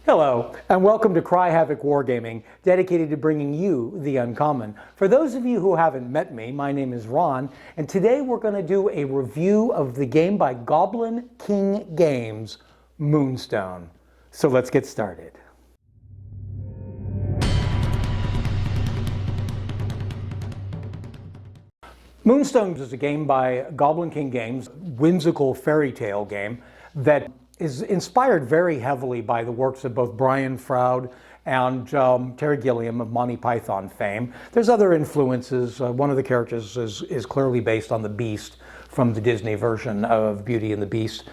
Hello, and welcome to Havoc Wargaming, dedicated to bringing you the uncommon. For those of you who haven't met me, my name is Ron, and today we're going to do a review of the game by Goblin King Games, Moonstone. So let's get started. Moonstone is a game by Goblin King Games, whimsical fairy tale game that is inspired very heavily by the works of both Brian Froud and Terry Gilliam of Monty Python fame. There's other influences. One of the characters is clearly based on the Beast from the Disney version of Beauty and the Beast.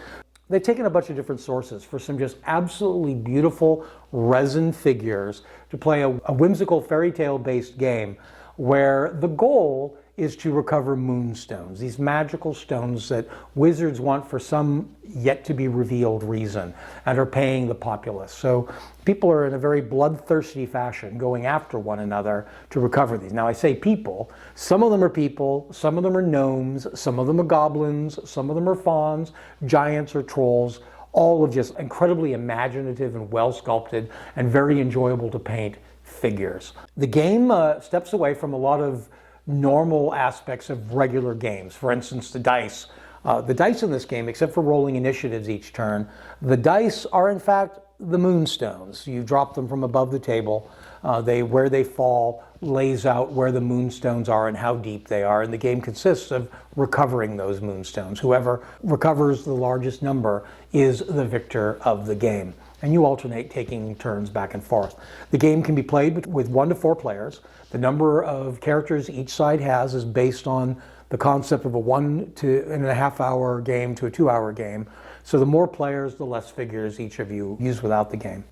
They've taken a bunch of different sources for some just absolutely beautiful resin figures to play a whimsical fairy tale based game where the goal is to recover moonstones, these magical stones that wizards want for some yet to be revealed reason and are paying the populace. So people are in a very bloodthirsty fashion going after one another to recover these. Now I say people, some of them are gnomes, some of them are goblins, some of them are fauns, giants or trolls, all of just incredibly imaginative and well sculpted and very enjoyable to paint figures. The game steps away from a lot of normal aspects of regular games. For instance, the dice. The dice in this game, except for rolling initiatives each turn, the dice are in fact the moonstones. You drop them from above the table. Where they fall lays out where the moonstones are and how deep they are. And the game consists of recovering those moonstones. Whoever recovers the largest number is the victor of the game. And you alternate taking turns back and forth. The game can be played with 1 to 4 players. The number of characters each side has is based on the concept of a 1.5 hour game to a 2-hour game. So the more players, the less figures each of you use without the game.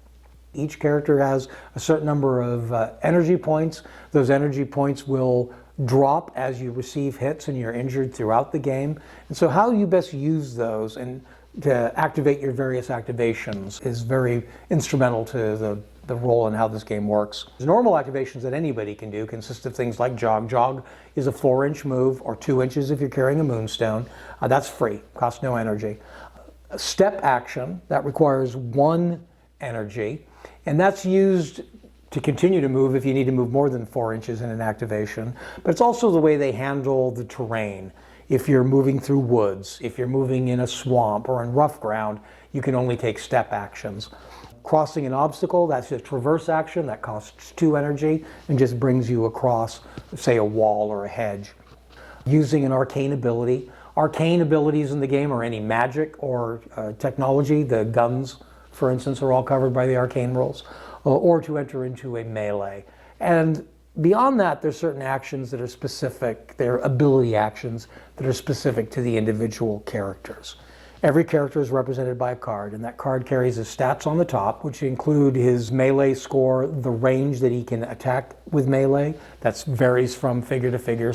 Each character has a certain number of energy points. Those energy points will drop as you receive hits and you're injured throughout the game. And so how you best use those and to activate your various activations is very instrumental to the role and how this game works. The normal activations that anybody can do consist of things like jog. Jog is a 4-inch move, or 2 inches if you're carrying a moonstone. That's free, costs no energy. A step action, that requires 1 energy, and that's used to continue to move if you need to move more than 4 inches in an activation. But it's also the way they handle the terrain. If you're moving through woods, if you're moving in a swamp or in rough ground, you can only take step actions. Crossing an obstacle, that's a traverse action, that costs 2 energy and just brings you across, say, a wall or a hedge. Using an arcane ability. Arcane abilities in the game are any magic or technology. The guns, for instance, are all covered by the arcane rules, or to enter into a melee. And beyond that, there's certain actions that are specific. They're ability actions that are specific to the individual characters. Every character is represented by a card, and that card carries his stats on the top, which include his melee score, the range that he can attack with melee. That varies from figure to figure.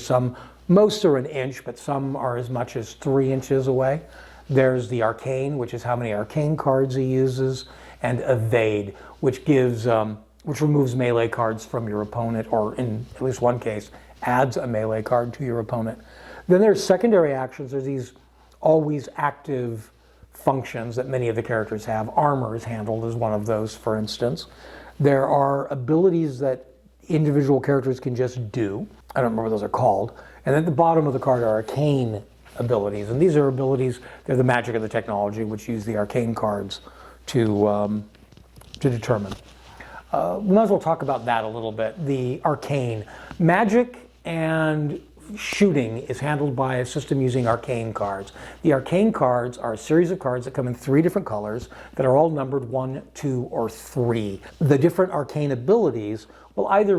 Most are an inch, but some are as much as 3 inches away. There's the arcane, which is how many arcane cards he uses, and evade, which removes melee cards from your opponent, or in at least one case, adds a melee card to your opponent. Then there's secondary actions. There's these always active functions that many of the characters have. Armor is handled as one of those, for instance. There are abilities that individual characters can just do. I don't remember what those are called. And at the bottom of the card are arcane abilities. And these are abilities, they're the magic of the technology, which use the arcane cards to determine. We might as well talk about that a little bit. The arcane. Magic and shooting is handled by a system using arcane cards. The arcane cards are a series of cards that come in 3 different colors that are all numbered 1, 2, or 3. The different arcane abilities will either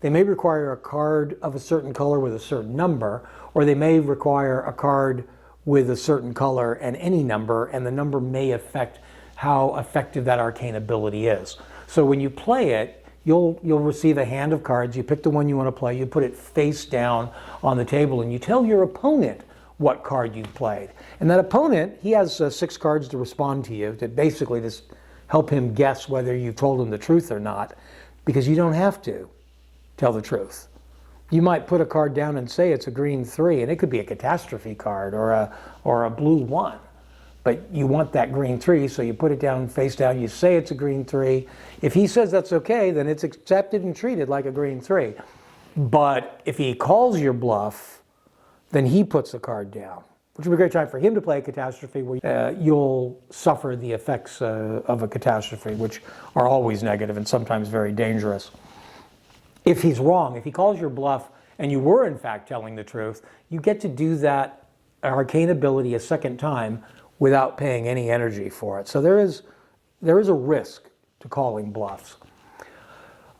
they may require a card of a certain color with a certain number, or they may require a card with a certain color and any number, and the number may affect how effective that arcane ability is. So when you play it, you'll receive a hand of cards. You pick the one you want to play, you put it face down on the table, and you tell your opponent what card you've played. And that opponent, he has 6 cards to respond to you, to basically just help him guess whether you've told him the truth or not, because you don't have to tell the truth. You might put a card down and say it's a green 3, and it could be a catastrophe card or a blue 1. but you want that green 3, so you put it down face down, you say it's a green 3. If he says that's okay, then it's accepted and treated like a green 3. But if he calls your bluff, then he puts the card down, which would be a great time for him to play a catastrophe where you'll suffer the effects of a catastrophe, which are always negative and sometimes very dangerous. If he's wrong, if he calls your bluff and you were in fact telling the truth, you get to do that arcane ability a second time without paying any energy for it. So there is a risk to calling bluffs.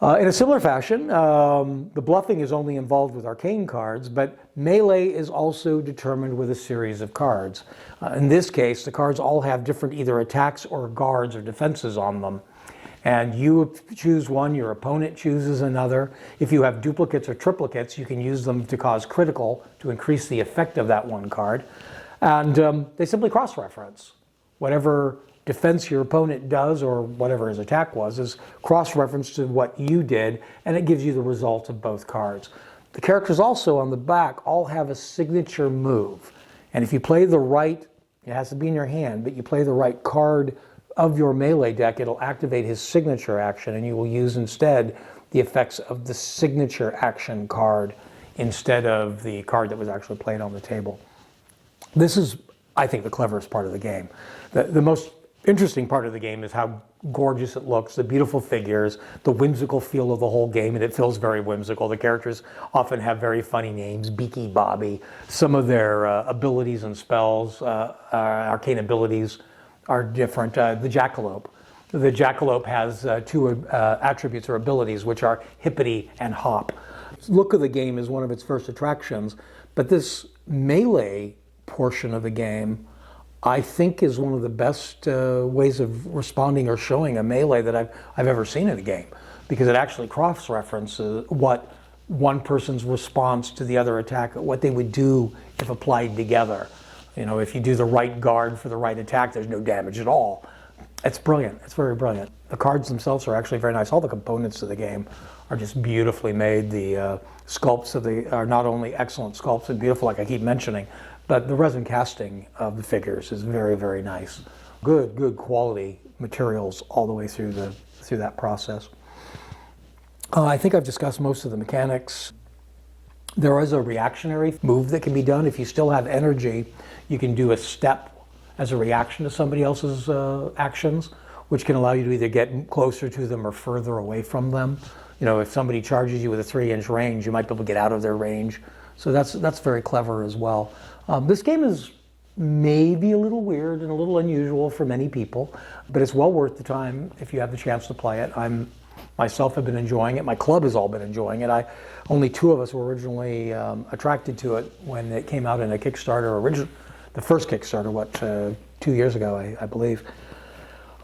In a similar fashion, the bluffing is only involved with arcane cards, but melee is also determined with a series of cards. In this case, the cards all have different either attacks or guards or defenses on them. And you choose one, your opponent chooses another. If you have duplicates or triplicates, you can use them to cause critical to increase the effect of that one card. And they simply cross-reference. Whatever defense your opponent does, or whatever his attack was, is cross-referenced to what you did, and it gives you the result of both cards. The characters also on the back all have a signature move. And if you play the right, it has to be in your hand, but you play the right card of your melee deck, it'll activate his signature action, and you will use instead the effects of the signature action card instead of the card that was actually played on the table. This is, I think, the cleverest part of the game. The most interesting part of the game is how gorgeous it looks, the beautiful figures, the whimsical feel of the whole game, and it feels very whimsical. The characters often have very funny names, Beaky Bobby. Some of their abilities and spells, arcane abilities, are different. The Jackalope. The Jackalope has two attributes or abilities, which are Hippity and Hop. Look of the game is one of its first attractions, but this melee portion of the game, I think, is one of the best ways of responding or showing a melee that I've ever seen in a game, because it actually cross-references what one person's response to the other attack, what they would do if applied together. You know, if you do the right guard for the right attack, there's no damage at all. It's brilliant. It's very brilliant. The cards themselves are actually very nice. All the components of the game are just beautifully made. The sculpts are not only excellent sculpts and beautiful, like I keep mentioning, but the resin casting of the figures is very, very nice. Good quality materials all the way through that process. I think I've discussed most of the mechanics. There is a reactionary move that can be done. If you still have energy, you can do a step as a reaction to somebody else's actions, which can allow you to either get closer to them or further away from them. You know, if somebody charges you with a 3-inch range, you might be able to get out of their range. So that's very clever as well. This game is maybe a little weird and a little unusual for many people, but it's well worth the time if you have the chance to play it. Myself have been enjoying it. My club has all been enjoying it. Only 2 of us were originally attracted to it when it came out in a Kickstarter, the first Kickstarter, 2 years ago, I believe.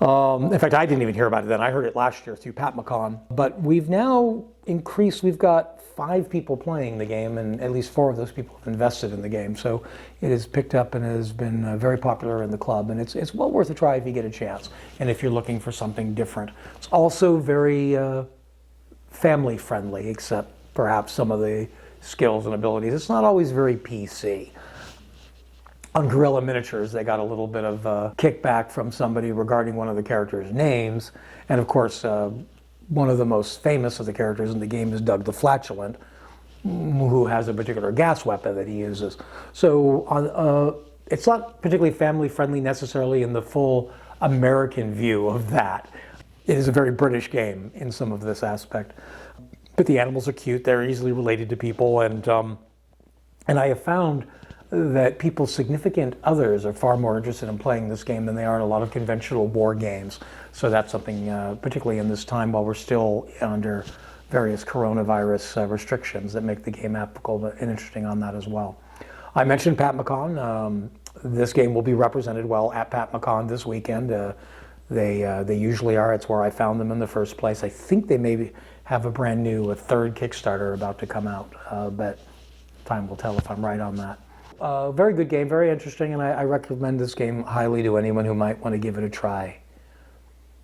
In fact, I didn't even hear about it then. I heard it last year through Pat McCon. But we've now increased. We've got 5 people playing the game, and at least 4 of those people have invested in the game. So it has picked up and has been very popular in the club, and it's well worth a try if you get a chance, and if you're looking for something different. It's also very family friendly, except perhaps some of the skills and abilities. It's not always very PC. On Guerrilla Miniatures, they got a little bit of kickback from somebody regarding one of the characters' names, and of course, one of the most famous of the characters in the game is Doug the Flatulant, who has a particular gas weapon that he uses. So it's not particularly family-friendly necessarily in the full American view of that. It is a very British game in some of this aspect. But the animals are cute, they're easily related to people, and I have found that people's significant others are far more interested in playing this game than they are in a lot of conventional war games. So that's something, particularly in this time while we're still under various coronavirus restrictions, that make the game applicable and interesting on that as well. I mentioned Pat McCon. This game will be represented well at Pat McCon this weekend. They usually are. It's where I found them in the first place. I think they maybe have a brand new, 3rd Kickstarter about to come out, but time will tell if I'm right on that. Very good game, very interesting, and I recommend this game highly to anyone who might want to give it a try.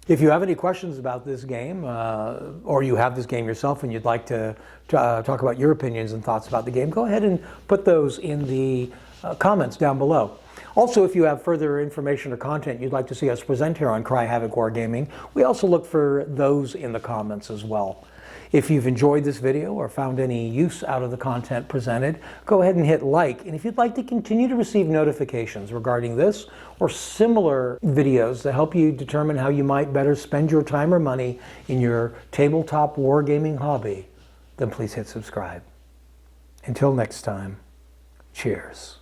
If you have any questions about this game, or you have this game yourself and you'd like to talk about your opinions and thoughts about the game, go ahead and put those in the comments down below. Also, if you have further information or content you'd like to see us present here on Cry Havoc Wargaming, we also look for those in the comments as well. If you've enjoyed this video or found any use out of the content presented, go ahead and hit like. And if you'd like to continue to receive notifications regarding this or similar videos that help you determine how you might better spend your time or money in your tabletop wargaming hobby, then please hit subscribe. Until next time, cheers.